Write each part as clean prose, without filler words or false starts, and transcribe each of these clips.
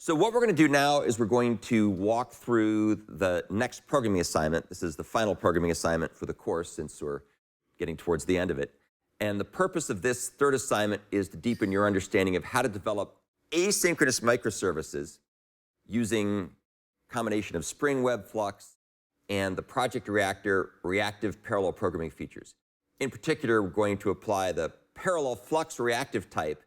So what we're going to do now is we're going to walk through the next programming assignment. This is the final programming assignment for the course since we're getting towards the end of it. And the purpose of this third assignment is to deepen your understanding of how to develop asynchronous microservices using a combination of Spring WebFlux and the Project Reactor reactive parallel programming features. In particular, we're going to apply the ParallelFlux reactive type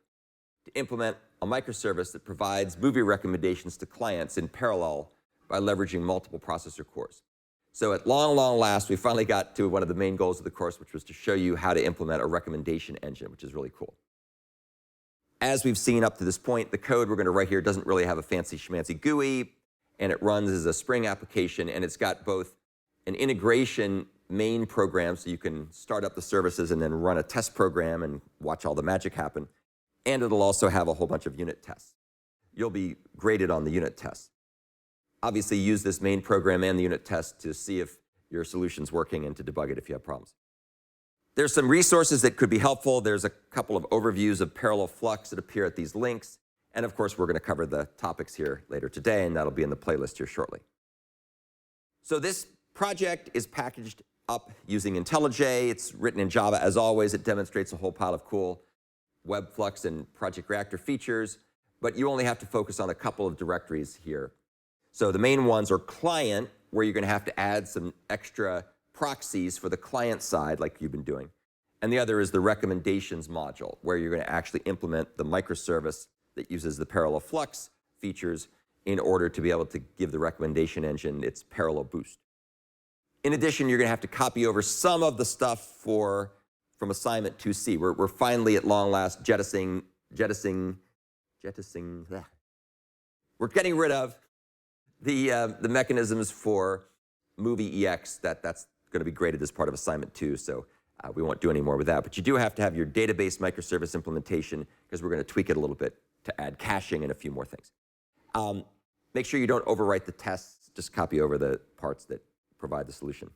to implement a microservice that provides movie recommendations to clients in parallel by leveraging multiple processor cores. So at long last, we finally got to one of the main goals of the course, which was to show you how to implement a recommendation engine, which is really cool. As we've seen up to this point, the code we're going to write here doesn't really have a fancy schmancy GUI, and it runs as a Spring application, and it's got both an integration main program, so you can start up the services and then run a test program and watch all the magic happen. And it'll also have a whole bunch of unit tests. You'll be graded on the unit tests. Obviously, use this main program and the unit test to see if your solution's working and to debug it if you have problems. There's some resources that could be helpful. There's a couple of overviews of ParallelFlux that appear at these links. And of course, we're going to cover the topics here later today, and that'll be in the playlist here shortly. So this project is packaged up using IntelliJ. It's written in Java. As always, it demonstrates a whole pile of cool WebFlux and Project Reactor features, but you only have to focus on a couple of directories here. So the main ones are client, where you're going to have to add some extra proxies for the client side, like you've been doing. And the other is the recommendations module, where you're going to actually implement the microservice that uses the ParallelFlux features in order to be able to give the recommendation engine its parallel boost. In addition, you're going to have to copy over some of the stuff from assignment 2C. We're finally at long last jettisoning. We're getting rid of the mechanisms for movie EX. That's going to be graded as part of assignment 2, so we won't do any more with that. But you do have to have your database microservice implementation, because we're going to tweak it a little bit to add caching and a few more things. Make sure you don't overwrite the tests. Just copy over the parts that provide the solution.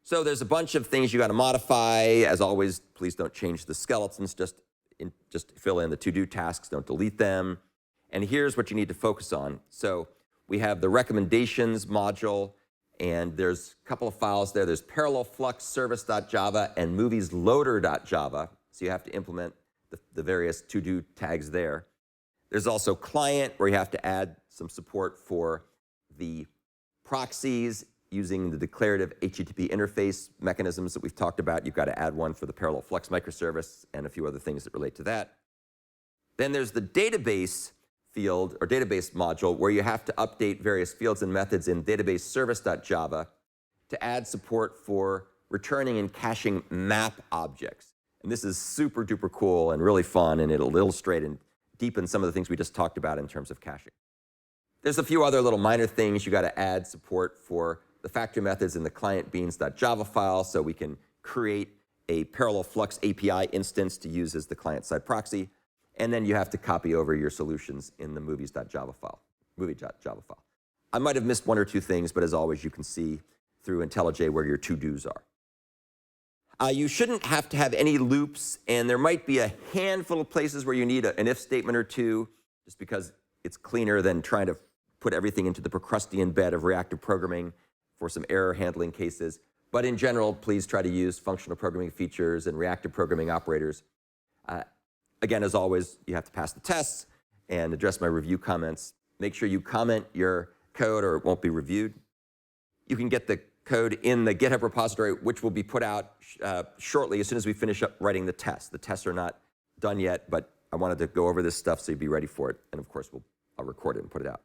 So there's a bunch of things you got to modify. As always, please don't change the skeletons. Just fill in the to-do tasks. Don't delete them. And here's what you need to focus on. So we have the recommendations module, and there's a couple of files there. There's ParallelFlux service.java and moviesloader.java. So you have to implement the various to-do tags there. There's also client, where you have to add some support for the proxies using the declarative HTTP interface mechanisms that we've talked about. You've got to add one for the ParallelFlux microservice and a few other things that relate to that. Then there's the database field, or database module, where you have to update various fields and methods in database service.java to add support for returning and caching map objects. And this is super duper cool and really fun, and it'll illustrate and deepen some of the things we just talked about in terms of caching. There's a few other little minor things. You got to add support for the factory methods in the client beans.java file, so we can create a ParallelFlux API instance to use as the client-side proxy. And then you have to copy over your solutions in the movies.java file, movie.java file. I might have missed one or two things, but as always, you can see through IntelliJ where your to-dos are. You shouldn't have to have any loops, and there might be a handful of places where you need an if statement or two, just because it's cleaner than trying to put everything into the Procrustean bed of reactive programming for some error handling cases. But in general, please try to use functional programming features and reactive programming operators. Again, as always, you have to pass the tests and address my review comments. Make sure you comment your code or it won't be reviewed. You can get the code in the GitHub repository, which will be put out shortly as soon as we finish up writing the tests. The tests are not done yet, but I wanted to go over this stuff so you'd be ready for it. And of course, I'll record it and put it out.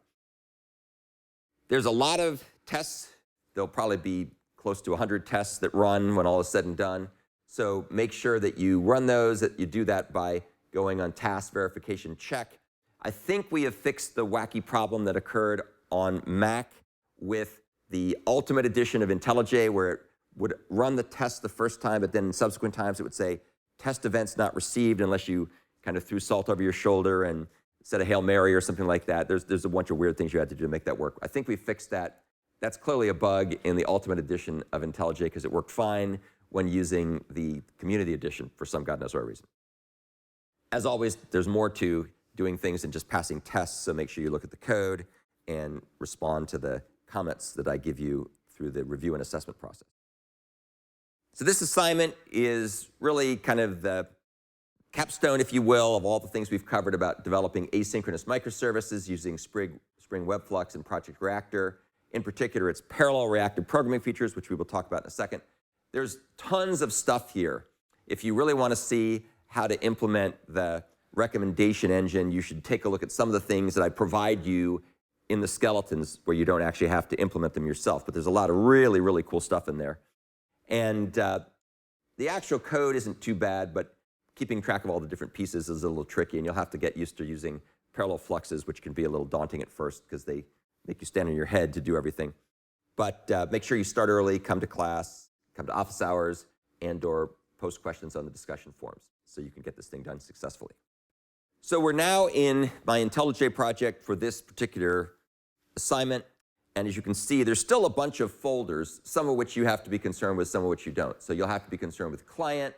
There's a lot of tests. There'll probably be close to 100 tests that run when all is said and done. So make sure that you run those, that you do that by going on task verification check. I think we have fixed the wacky problem that occurred on Mac with the Ultimate Edition of IntelliJ, where it would run the test the first time, but then in subsequent times it would say, test events not received, unless you kind of threw salt over your shoulder and said a Hail Mary or something like that. There's a bunch of weird things you had to do to make that work. I think we fixed that. That's clearly a bug in the Ultimate Edition of IntelliJ, because it worked fine when using the Community Edition for some God knows what reason. As always, there's more to doing things and just passing tests, so make sure you look at the code and respond to the comments that I give you through the review and assessment process. So this assignment is really kind of the capstone, if you will, of all the things we've covered about developing asynchronous microservices using Spring WebFlux and Project Reactor. In particular, it's parallel reactive programming features, which we will talk about in a second. There's tons of stuff here. If you really want to see how to implement the recommendation engine, you should take a look at some of the things that I provide you in the skeletons where you don't actually have to implement them yourself. But there's a lot of really, really cool stuff in there. And the actual code isn't too bad, but keeping track of all the different pieces is a little tricky, and you'll have to get used to using parallel fluxes, which can be a little daunting at first because they make you stand on your head to do everything. But make sure you start early, come to class, come to office hours, and/or post questions on the discussion forums so you can get this thing done successfully. So we're now in my IntelliJ project for this particular assignment. And as you can see, there's still a bunch of folders, some of which you have to be concerned with, some of which you don't. So you'll have to be concerned with client.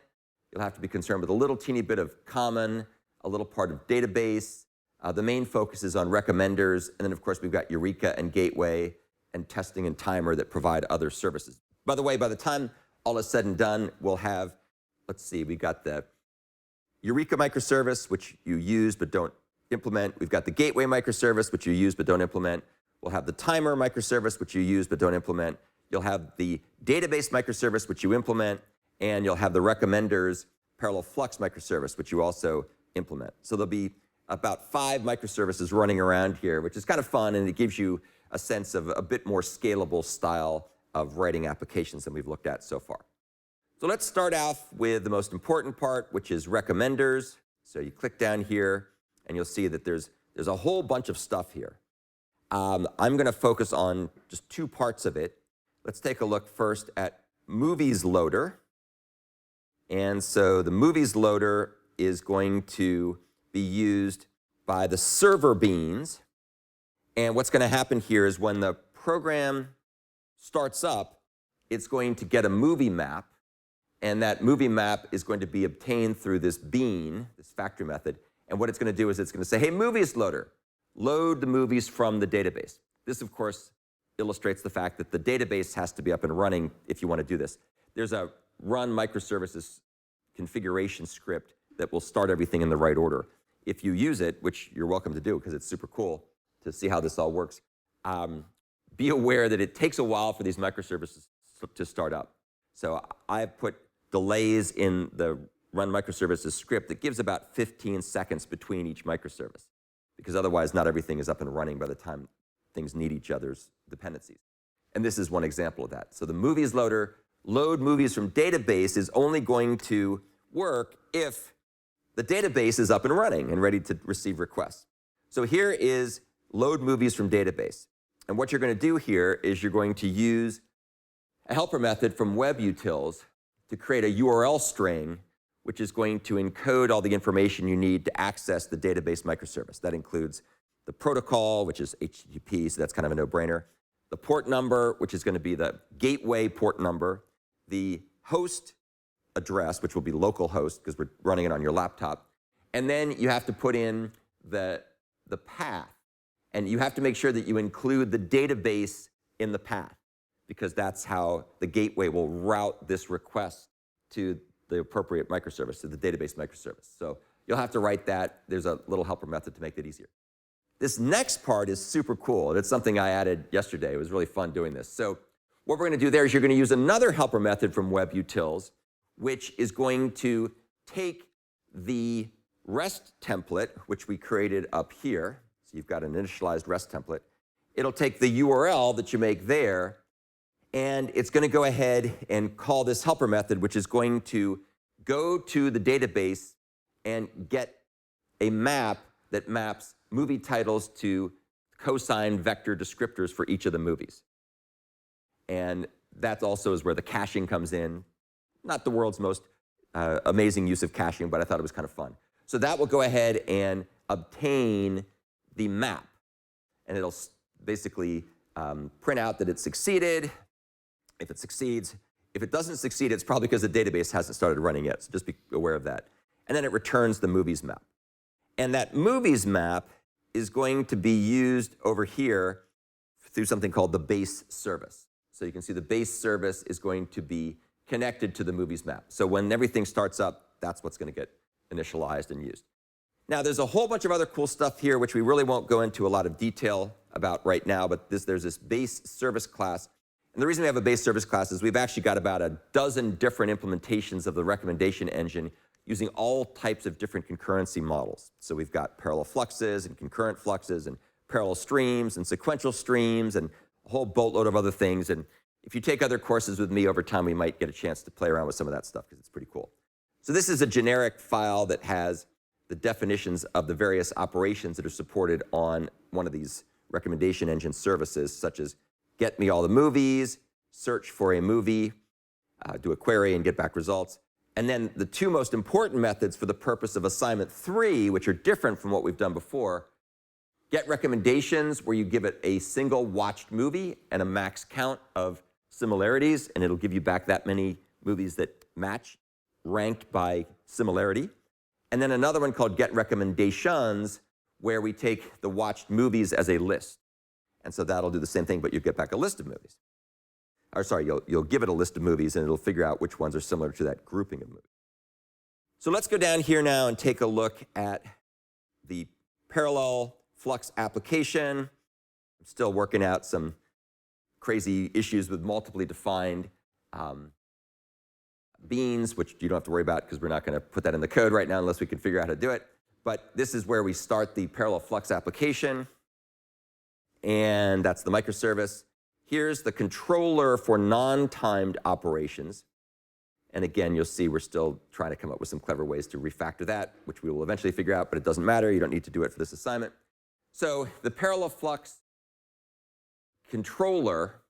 You'll have to be concerned with a little teeny bit of common, a little part of database. The main focus is on recommenders. And then, of course, we've got Eureka and Gateway and testing and timer that provide other services. By the way, by the time all is said and done, we'll have, let's see, we've got the Eureka microservice, which you use but don't implement. We've got the Gateway microservice, which you use but don't implement. We'll have the timer microservice, which you use but don't implement. You'll have the database microservice, which you implement. And you'll have the recommenders ParallelFlux microservice, which you also implement. So there'll be about 5 microservices running around here, which is kind of fun, and it gives you a sense of a bit more scalable style of writing applications than we've looked at so far. So let's start off with the most important part, which is recommenders. So you click down here, and you'll see that there's a whole bunch of stuff here. I'm going to focus on just 2 parts of it. Let's take a look first at Movies Loader. And so the Movies Loader is going to be used by the server beans. And what's going to happen here is when the program starts up, it's going to get a movie map. And that movie map is going to be obtained through this bean, this factory method. And what it's going to do is it's going to say, hey, Movies Loader, load the movies from the database. This, of course, illustrates the fact that the database has to be up and running if you want to do this. There's a run microservices configuration script that will start everything in the right order. If you use it, which you're welcome to do because it's super cool to see how this all works, be aware that it takes a while for these microservices to start up. So I've put delays in the run microservices script that gives about 15 seconds between each microservice, because otherwise not everything is up and running by the time things need each other's dependencies. And this is one example of that. So the Movies Loader, load movies from database, is only going to work if the database is up and running and ready to receive requests. So here is load movies from database. And what you're going to do here is you're going to use a helper method from WebUtils to create a URL string, which is going to encode all the information you need to access the database microservice. That includes the protocol, which is HTTP, so that's kind of a no-brainer. The port number, which is going to be the gateway port number. The host address, which will be localhost because we're running it on your laptop. And then you have to put in the path. And you have to make sure that you include the database in the path, because that's how the gateway will route this request to the appropriate microservice, to the database microservice. So you'll have to write that. There's a little helper method to make it easier. This next part is super cool, and it's something I added yesterday. It was really fun doing this. So what we're going to do there is you're going to use another helper method from WebUtils, which is going to take the REST template, which we created up here. So you've got an initialized REST template. It'll take the URL that you make there, and it's going to go ahead and call this helper method, which is going to go to the database and get a map that maps movie titles to cosine vector descriptors for each of the movies. And that also is where the caching comes in. Not the world's most amazing use of caching, but I thought it was kind of fun. So that will go ahead and obtain the map. And it'll basically print out that it succeeded. If it succeeds, if it doesn't succeed, it's probably because the database hasn't started running yet. So just be aware of that. And then it returns the movies map. And that movies map is going to be used over here through something called the base service. So you can see the base service is going to be connected to the movies map. So when everything starts up, that's what's going to get initialized and used. Now, there's a whole bunch of other cool stuff here, which we really won't go into a lot of detail about right now, but there's this base service class. And the reason we have a base service class is we've actually got about a dozen different implementations of the recommendation engine using all types of different concurrency models. So we've got parallel fluxes and concurrent fluxes and parallel streams and sequential streams and a whole boatload of other things. And if you take other courses with me over time, we might get a chance to play around with some of that stuff because it's pretty cool. So this is a generic file that has the definitions of the various operations that are supported on one of these recommendation engine services, such as get me all the movies, search for a movie, do a query and get back results. And then the two most important methods for the purpose of assignment 3, which are different from what we've done before, get recommendations, where you give it a single watched movie and a max count of similarities, and it'll give you back that many movies that match, ranked by similarity. And then another one called get recommendations, where we take the watched movies as a list. And so that'll do the same thing, but you get back a list of movies. Or sorry, you'll give it a list of movies, and it'll figure out which ones are similar to that grouping of movies. So let's go down here now and take a look at the ParallelFlux application. I'm still working out some crazy issues with multiply defined beans, which you don't have to worry about because we're not going to put that in the code right now unless we can figure out how to do it. But this is where we start the ParallelFlux application, and that's the microservice. Here's the controller for non-timed operations. And again, you'll see we're still trying to come up with some clever ways to refactor that, which we will eventually figure out, but it doesn't matter. You don't need to do it for this assignment. So the ParallelFlux controller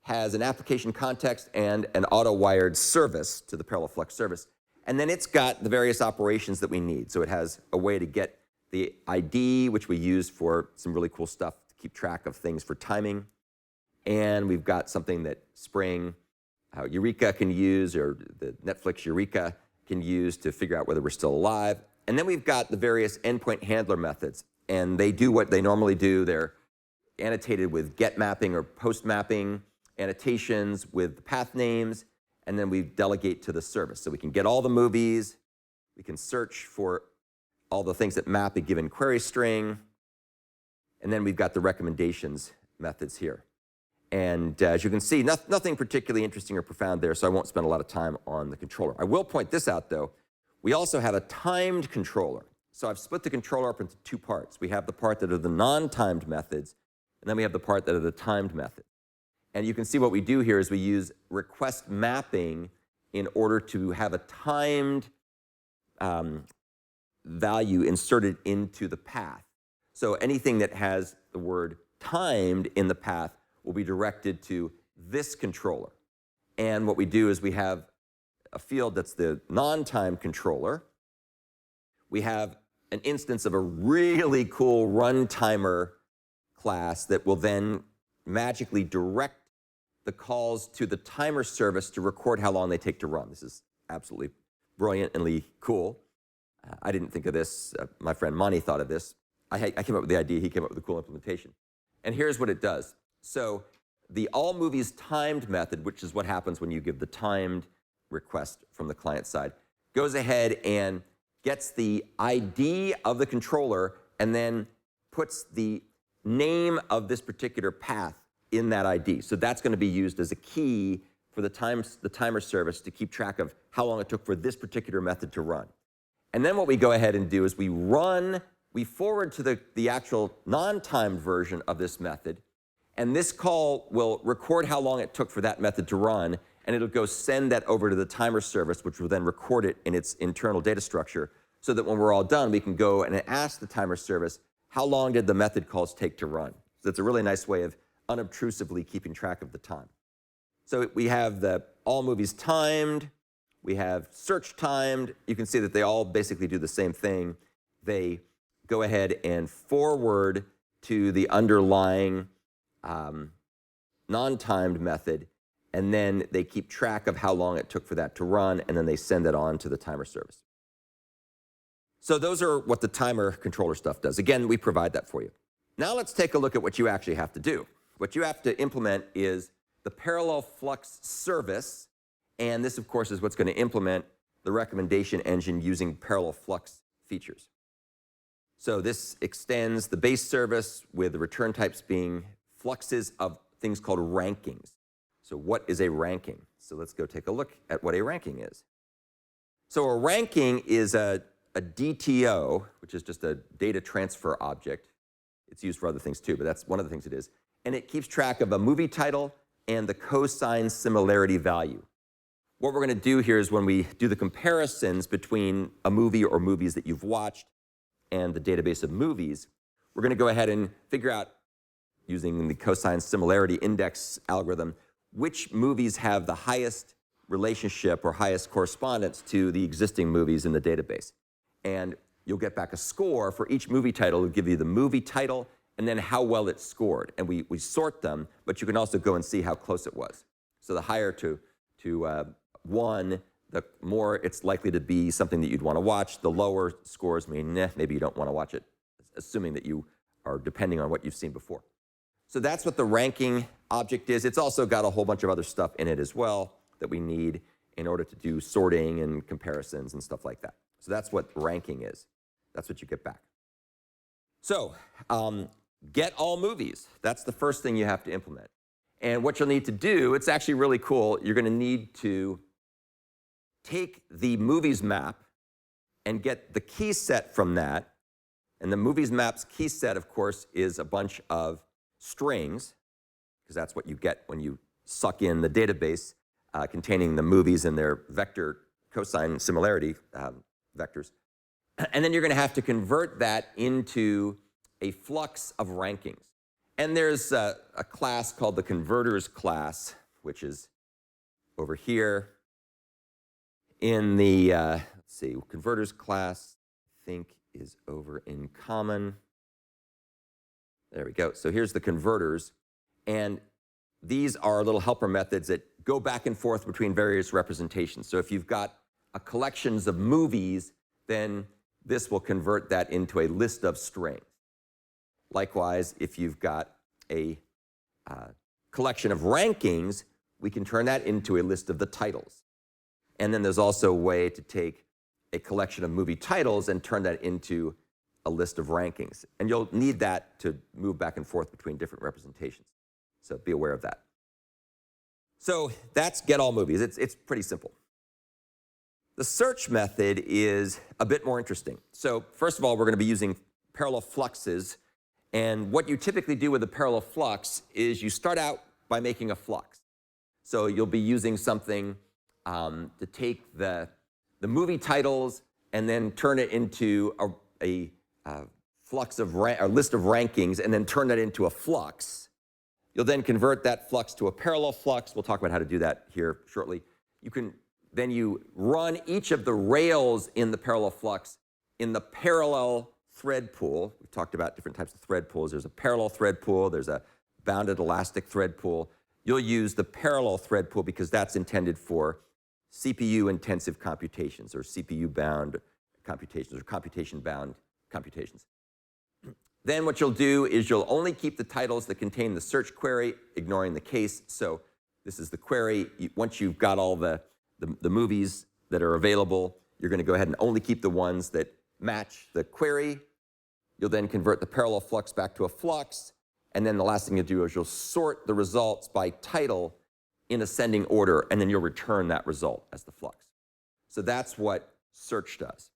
has an application context and an auto-wired service to the ParallelFlux service. And then it's got the various operations that we need. So it has a way to get the ID, which we use for some really cool stuff to keep track of things for timing. And we've got something that Spring Eureka can use, or the Netflix Eureka can use to figure out whether we're still alive. And then we've got the various endpoint handler methods. And they do what they normally do. They're annotated with get mapping or post mapping, annotations with path names, and then we delegate to the service. So we can get all the movies, we can search for all the things that map a given query string, and then we've got the recommendations methods here. And as you can see, nothing particularly interesting or profound there, so I won't spend a lot of time on the controller. I will point this out, though. We also have a timed controller. So I've split the controller up into two parts. We have the part that are the non-timed methods, and then we have the part that are the timed methods. And you can see what we do here is we use request mapping in order to have a timed value inserted into the path. So anything that has the word timed in the path will be directed to this controller. And what we do is we have a field that's the non-timed controller. We have an instance of a really cool runtimer class that will then magically direct the calls to the timer service to record how long they take to run. This is absolutely brilliantly cool. I didn't think of this. My friend Monty thought of this. I came up with the idea. He came up with a cool implementation. And here's what it does. So the all movies timed method, which is what happens when you give the timed request from the client side, goes ahead and gets the ID of the controller and then puts the name of this particular path in that ID. So that's going to be used as a key for the timer service to keep track of how long it took for this particular method to run. And then what we go ahead and do is we forward to the actual non-timed version of this method, and this call will record how long it took for that method to run, and it'll go send that over to the timer service, which will then record it in its internal data structure, so that when we're all done, we can go and ask the timer service, how long did the method calls take to run? So it's a really nice way of unobtrusively keeping track of the time. So we have the all movies timed, we have search timed. You can see that they all basically do the same thing. They go ahead and forward to the underlying non-timed method, and then they keep track of how long it took for that to run, and then they send it on to the timer service. So those are what the timer controller stuff does. Again, we provide that for you. Now let's take a look at what you actually have to do. What you have to implement is the ParallelFlux service, and this, of course, is what's going to implement the recommendation engine using ParallelFlux features. So this extends the base service with the return types being fluxes of things called rankings. So what is a ranking? So let's go take a look at what a ranking is. So a ranking is a DTO, which is just a data transfer object. It's used for other things too, but that's one of the things it is. And it keeps track of a movie title and the cosine similarity value. What we're going to do here is when we do the comparisons between a movie or movies that you've watched and the database of movies, we're going to go ahead and figure out, using the cosine similarity index algorithm, which movies have the highest relationship or highest correspondence to the existing movies in the database. And you'll get back a score for each movie title. It'll give you the movie title and then how well it scored. And we sort them, but you can also go and see how close it was. So the higher to 1, the more it's likely to be something that you'd want to watch. The lower scores mean, maybe you don't want to watch it, assuming that you are depending on what you've seen before. So that's what the ranking object is. It's also got a whole bunch of other stuff in it as well that we need in order to do sorting and comparisons and stuff like that. So that's what ranking is. That's what you get back. So get all movies. That's the first thing you have to implement. And what you'll need to do, it's actually really cool. You're going to need to take the movies map and get the key set from that. And the movies map's key set, of course, is a bunch of strings, because that's what you get when you suck in the database containing the movies and their vector cosine similarity vectors. And then you're going to have to convert that into a flux of rankings. And there's a class called the converters class, which is over here in the, let's see, converters class, I think, is over in common. There we go. So here's the converters. And these are little helper methods that go back and forth between various representations. So if you've got a collections of movies, then this will convert that into a list of strings. Likewise, if you've got a collection of rankings, we can turn that into a list of the titles. And then there's also a way to take a collection of movie titles and turn that into a list of rankings. And you'll need that to move back and forth between different representations. So be aware of that. So that's get all movies. It's pretty simple. The search method is a bit more interesting. So first of all, we're going to be using parallel fluxes. And what you typically do with a parallel flux is you start out by making a flux. So you'll be using something to take the movie titles and then turn it into a flux of a list of rankings and then turn that into a flux. You'll then convert that flux to a parallel flux. We'll talk about how to do that here shortly. Then you run each of the rails in the parallel flux in the parallel thread pool. We've talked about different types of thread pools. There's a parallel thread pool. There's a bounded elastic thread pool. You'll use the parallel thread pool because that's intended for CPU-intensive computations or CPU-bound computations or computation-bound computations. Then what you'll do is you'll only keep the titles that contain the search query, ignoring the case. So this is the query. Once you've got all the movies that are available, you're going to go ahead and only keep the ones that match the query. You'll then convert the parallel flux back to a flux. And then the last thing you'll do is you'll sort the results by title in ascending order, and then you'll return that result as the flux. So that's what search does.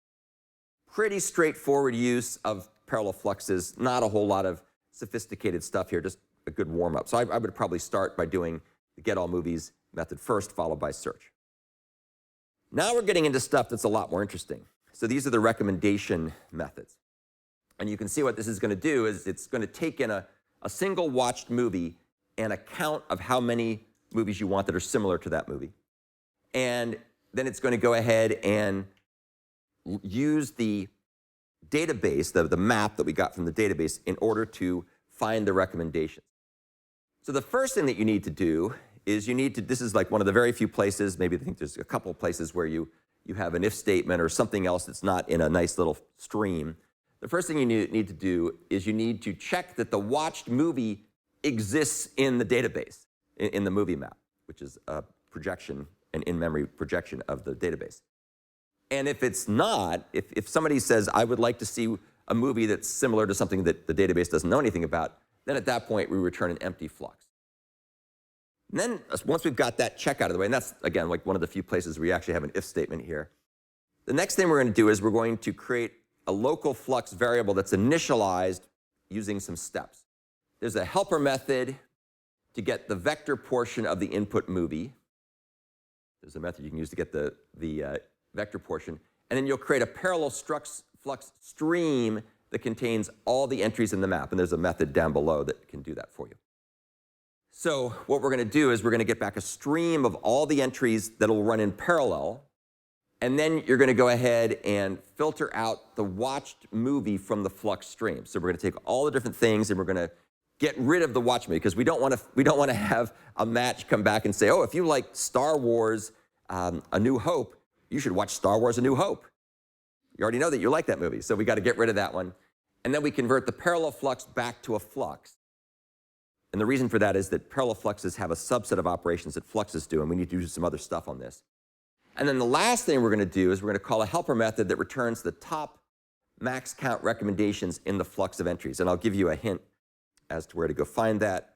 Pretty straightforward use of parallel fluxes, not a whole lot of sophisticated stuff here, just a good warm-up. So I would probably start by doing the get all movies method first, followed by search. Now we're getting into stuff that's a lot more interesting. So these are the recommendation methods. And you can see what this is going to do is it's going to take in a single watched movie and a count of how many movies you want that are similar to that movie. And then it's going to go ahead and use the database, the map that we got from the database, in order to find the recommendations. So the first thing that you need to do is this is like one of the very few places, maybe I think there's a couple of places where you you have an if statement or something else that's not in a nice little stream, the first thing you need to do is you need to check that the watched movie exists in the database, in the movie map, which is a projection, an in-memory projection of the database. And if it's not, if somebody says, I would like to see a movie that's similar to something that the database doesn't know anything about, then at that point we return an empty flux. And then once we've got that check out of the way, and that's, again, like one of the few places where you actually have an if statement here, the next thing we're going to do is we're going to create a local flux variable that's initialized using some steps. There's a helper method to get the vector portion of the input movie. There's a method you can use to get the vector portion. And then you'll create a parallel flux stream that contains all the entries in the map. And there's a method down below that can do that for you. So what we're going to do is we're going to get back a stream of all the entries that will run in parallel. And then you're going to go ahead and filter out the watched movie from the flux stream. So we're going to take all the different things and we're going to get rid of the watch movie, because we don't want to have a match come back and say, oh, if you like Star Wars A New Hope, you should watch Star Wars A New Hope. You already know that you like that movie, so we got to get rid of that one. And then we convert the parallel flux back to a flux. And the reason for that is that parallel fluxes have a subset of operations that fluxes do, and we need to do some other stuff on this. And then the last thing we're going to do is we're going to call a helper method that returns the top max count recommendations in the flux of entries. And I'll give you a hint as to where to go find that.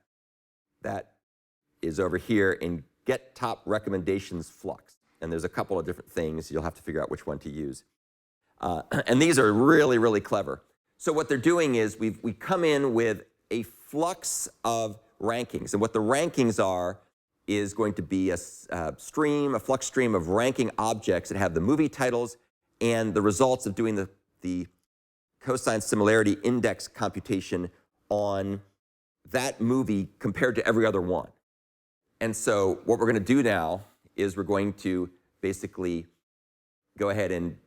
That is over here in get top recommendations flux. And there's a couple of different things. You'll have to figure out which one to use. And these are really, really clever. So what they're doing is we come in with a flux of rankings. And what the rankings are is going to be a flux stream of ranking objects that have the movie titles and the results of doing the cosine similarity index computation on that movie compared to every other one. And so what we're going to do now is we're going to basically go ahead and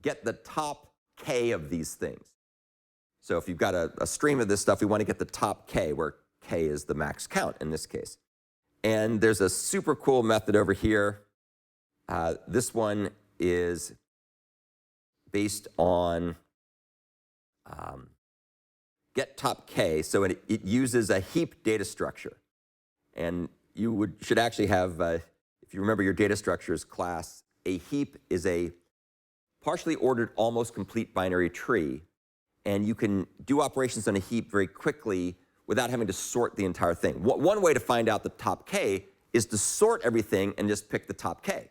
get the top K of these things. So if you've got a stream of this stuff, we want to get the top K, where K is the max count in this case. And there's a super cool method over here. This one is based on get top K. So it uses a heap data structure. And you should actually have, if you remember your data structures class, a heap is a partially ordered, almost complete binary tree. And you can do operations on a heap very quickly without having to sort the entire thing. One way to find out the top K is to sort everything and just pick the top K.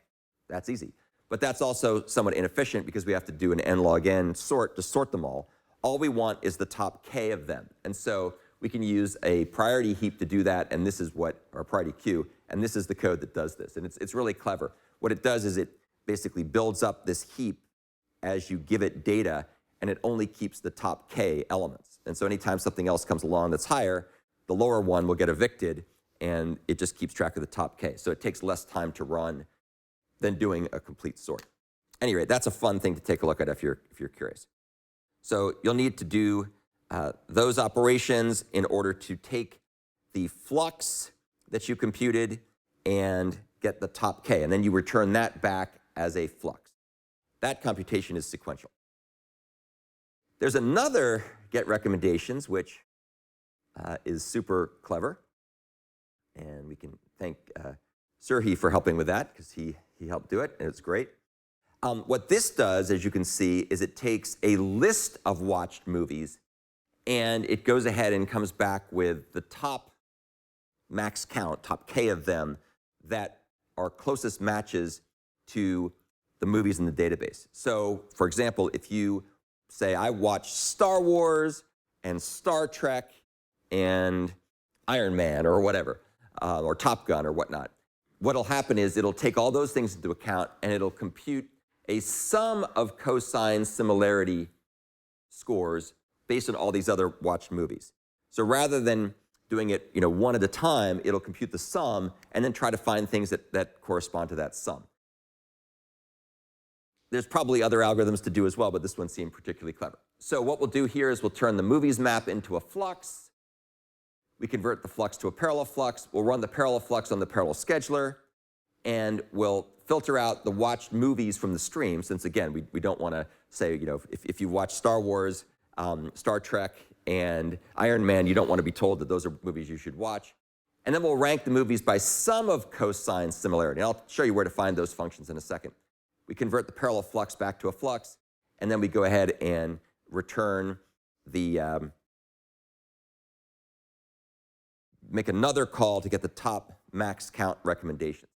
That's easy. But that's also somewhat inefficient because we have to do an n log n sort to sort them all. All we want is the top K of them. And so we can use a priority heap to do that, and this is or priority queue, and this is the code that does this. And it's really clever. What it does is it basically builds up this heap as you give it data, and it only keeps the top K elements. And so anytime something else comes along that's higher, the lower one will get evicted, and it just keeps track of the top K. So it takes less time to run than doing a complete sort. Anyway, that's a fun thing to take a look at if you're curious. So you'll need to do those operations in order to take the flux that you computed and get the top K, and then you return that back as a flux. That computation is sequential. There's another get recommendations, which is super clever. And we can thank Sirhi for helping with that, because he helped do it, and it's great. What this does, as you can see, is it takes a list of watched movies, and it goes ahead and comes back with the top max count, top K of them, that are closest matches to the movies in the database. So, for example, if you say, I watched Star Wars and Star Trek and Iron Man or whatever, or Top Gun or whatnot, what'll happen is it'll take all those things into account and it'll compute a sum of cosine similarity scores based on all these other watched movies. So rather than doing it one at a time, it'll compute the sum and then try to find things that correspond to that sum. There's probably other algorithms to do as well, but this one seemed particularly clever. So what we'll do here is we'll turn the movies map into a flux. We convert the flux to a parallel flux. We'll run the parallel flux on the parallel scheduler. and will filter out the watched movies from the stream, since again, we don't want to say, if you watch Star Wars, Star Trek, and Iron Man, you don't want to be told that those are movies you should watch. And then we'll rank the movies by sum of cosine similarity. And I'll show you where to find those functions in a second. We convert the parallel flux back to a flux, and then we go ahead and return the, make another call to get the top max count recommendations.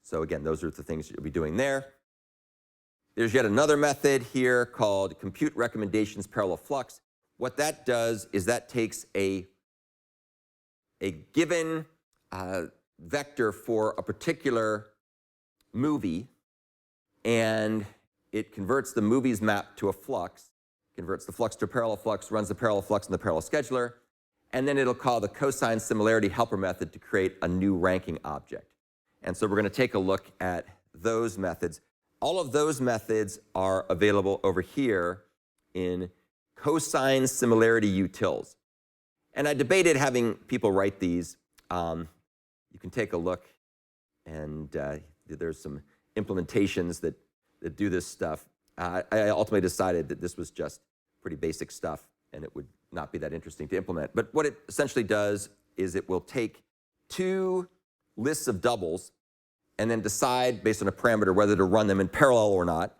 So again, those are the things you'll be doing there. There's yet another method here called compute recommendations parallel flux. What that does is that takes a given vector for a particular movie, and it converts the movie's map to a flux, converts the flux to a parallel flux, runs the parallel flux in the parallel scheduler, and then it'll call the cosine similarity helper method to create a new ranking object. And so we're going to take a look at those methods. All of those methods are available over here in cosine similarity utils. And I debated having people write these. You can take a look, and there's some implementations that do this stuff. I ultimately decided that this was just pretty basic stuff, and it would not be that interesting to implement. But what it essentially does is it will take two lists of doubles and then decide based on a parameter whether to run them in parallel or not.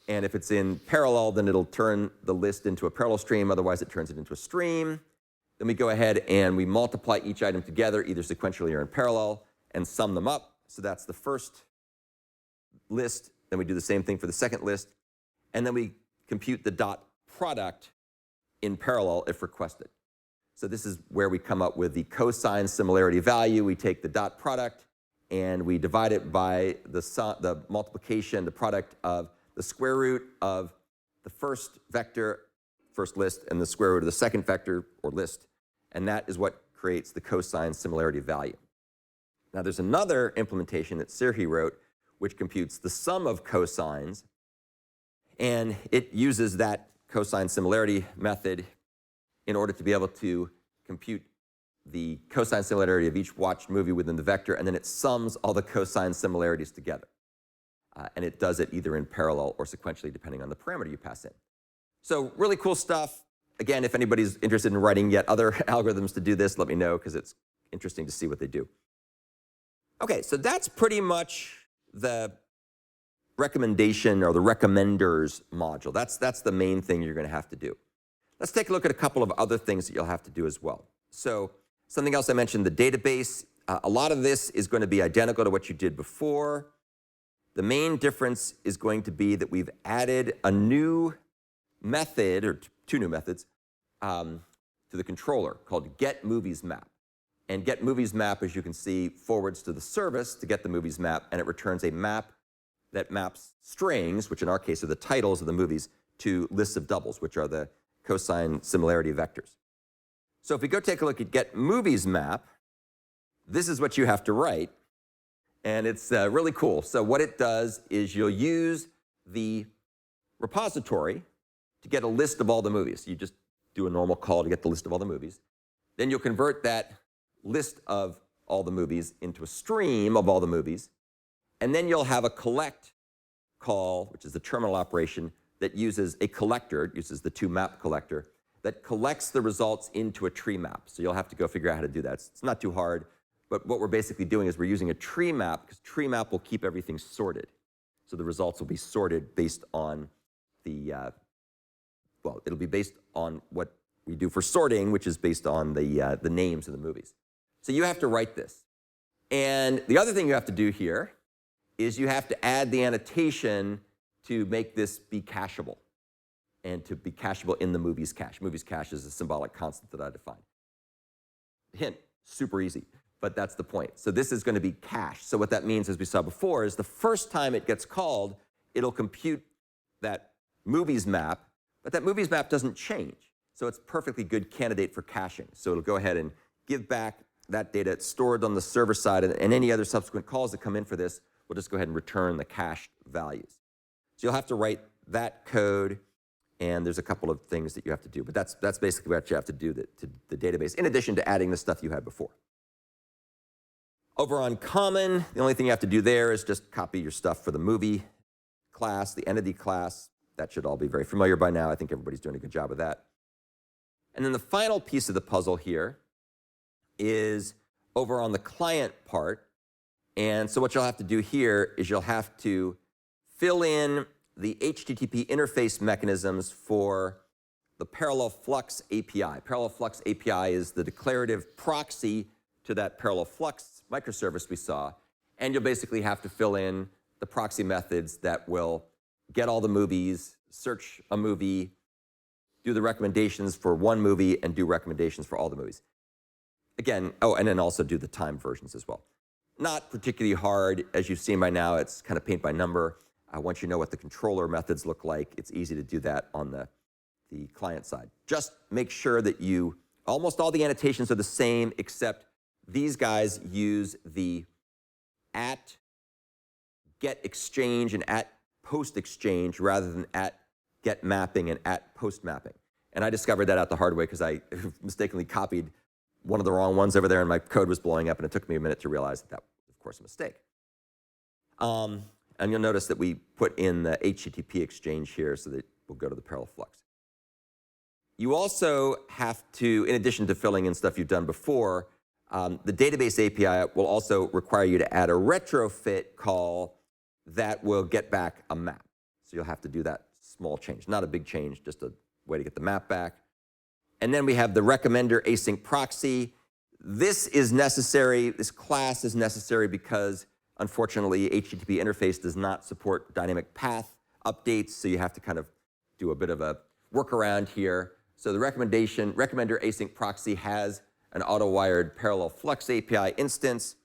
And if it's in parallel, then it'll turn the list into a parallel stream. Otherwise, it turns it into a stream. Then we go ahead and we multiply each item together, either sequentially or in parallel, and sum them up. So that's the first list. Then we do the same thing for the second list. And then we compute the dot product in parallel if requested. So this is where we come up with the cosine similarity value. We take the dot product and we divide it by the multiplication, the product of the square root of the first vector, first list, and the square root of the second vector or list. And that is what creates the cosine similarity value. Now there's another implementation that Sirhi wrote which computes the sum of cosines, and it uses that cosine similarity method in order to be able to compute the cosine similarity of each watched movie within the vector, and then it sums all the cosine similarities together. And it does it either in parallel or sequentially, depending on the parameter you pass in. So really cool stuff. Again, if anybody's interested in writing yet other algorithms to do this, let me know, because it's interesting to see what they do. OK, so that's pretty much the recommendation or the recommenders module. That's the main thing you're going to have to do. Let's take a look at a couple of other things that you'll have to do as well. So something else I mentioned, the database. A lot of this is going to be identical to what you did before. The main difference is going to be that we've added a new method, or two new methods, to the controller called getMoviesMap. And getMoviesMap, as you can see, forwards to the service to get the movies map, and it returns a map that maps strings, which in our case are the titles of the movies, to lists of doubles, which are the cosine similarity vectors. So if we go take a look at getMoviesMap, this is what you have to write. And it's really cool. So what it does is you'll use the repository to get a list of all the movies. You just do a normal call to get the list of all the movies. Then you'll convert that list of all the movies into a stream of all the movies. And then you'll have a collect call, which is the terminal operation, that uses a collector, it uses the toMap collector, that collects the results into a tree map. So you'll have to go figure out how to do that. It's not too hard. But what we're basically doing is we're using a tree map, because tree map will keep everything sorted. So the results will be sorted based on the, well, it'll be based on what we do for sorting, which is based on the names of the movies. So you have to write this. And the other thing you have to do here is you have to add the annotation to make this be cacheable, and to be cacheable in the movies cache. Movies cache is a symbolic constant that I defined. Hint, super easy. But that's the point. So this is going to be cached. So what that means, as we saw before, is the first time it gets called, it'll compute that movies map, but that movies map doesn't change. So it's a perfectly good candidate for caching. So it'll go ahead and give back that data. It's stored on the server side, and any other subsequent calls that come in for this, we'll just go ahead and return the cached values. So you'll have to write that code, and there's a couple of things that you have to do. But that's basically what you have to do to the database, in addition to adding the stuff you had before. Over on common, the only thing you have to do there is just copy your stuff for the movie class, the entity class. That should all be very familiar by now. I think everybody's doing a good job of that. And then the final piece of the puzzle here is over on the client part. And so what you'll have to do here is you'll have to fill in the HTTP interface mechanisms for the ParallelFlux API. ParallelFlux API is the declarative proxy to that ParallelFlux microservice we saw. And you'll basically have to fill in the proxy methods that will get all the movies, search a movie, do the recommendations for one movie, and do recommendations for all the movies. Again, oh, and then also do the timed versions as well. Not particularly hard. As you've seen by now, it's kind of paint by number. Once you know what the controller methods look like, it's easy to do that on the client side. Just make sure that almost all the annotations are the same, except these guys use the @getExchange and @postExchange rather than @getMapping and @postMapping. And I discovered that out the hard way because I mistakenly copied one of the wrong ones over there and my code was blowing up, and it took me a minute to realize that that was, of course, a mistake. And you'll notice that we put in the HTTP exchange here so that we'll go to the ParallelFlux. You also have to, in addition to filling in stuff you've done before, the database API will also require you to add a retrofit call that will get back a map. So you'll have to do that small change. Not a big change, just a way to get the map back. And then we have the recommender async proxy. This is necessary, this class is necessary because, unfortunately, HTTP interface does not support dynamic path updates, so you have to kind of do a bit of a workaround here. So the recommender async proxy has an auto-wired ParallelFlux API instance,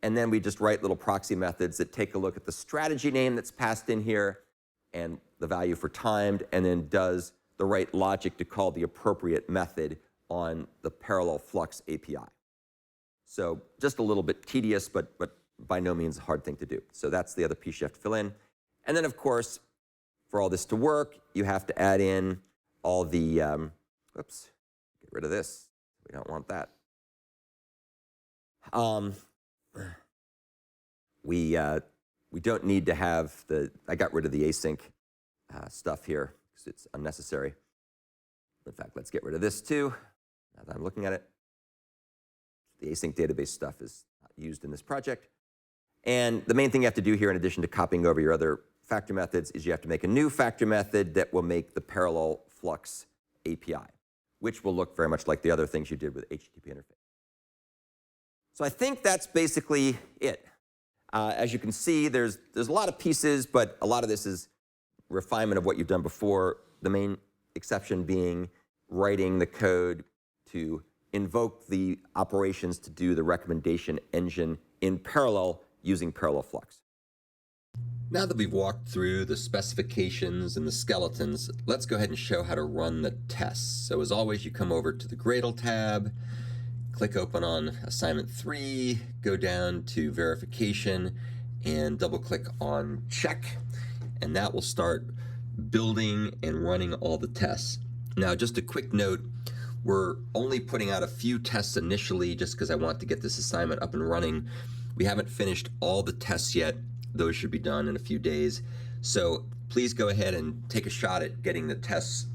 and then we just write little proxy methods that take a look at the strategy name that's passed in here and the value for timed, and then does the right logic to call the appropriate method on the ParallelFlux API. So just a little bit tedious, but by no means a hard thing to do. So that's the other piece you have to fill in. And then, of course, for all this to work, you have to add in all the, whoops, get rid of this. We don't want that. We don't need to have I got rid of the async stuff here because it's unnecessary. In fact, let's get rid of this too, now that I'm looking at it. The async database stuff is not used in this project. And the main thing you have to do here, in addition to copying over your other factor methods, is you have to make a new factor method that will make the ParallelFlux API, which will look very much like the other things you did with HTTP interface. So I think that's basically it. As you can see, there's a lot of pieces, but a lot of this is refinement of what you've done before, the main exception being writing the code to invoke the operations to do the recommendation engine in parallel using ParallelFlux. Now that we've walked through the specifications and the skeletons, let's go ahead and show how to run the tests. So as always, you come over to the Gradle tab, click open on assignment 3, go down to verification, and double-click on check, and that will start building and running all the tests. Now, just a quick note, we're only putting out a few tests initially just because I want to get this assignment up and running. We haven't finished all the tests yet. Those should be done in a few days. So please go ahead and take a shot at getting the tests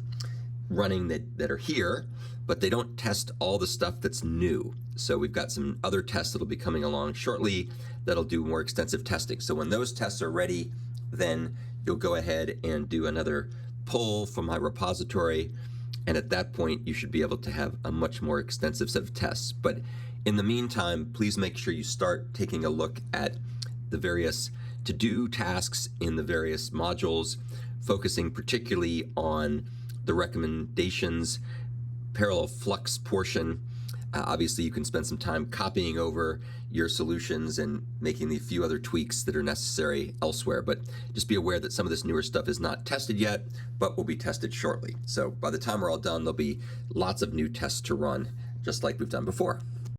running that are here, but they don't test all the stuff that's new. So we've got some other tests that'll be coming along shortly that'll do more extensive testing. So when those tests are ready, then you'll go ahead and do another pull from my repository. And at that point, you should be able to have a much more extensive set of tests. But in the meantime, please make sure you start taking a look at the various to-do tasks in the various modules, focusing particularly on the recommendations, ParallelFlux portion. Obviously, you can spend some time copying over your solutions and making the few other tweaks that are necessary elsewhere. But just be aware that some of this newer stuff is not tested yet, but will be tested shortly. So by the time we're all done, there'll be lots of new tests to run, just like we've done before.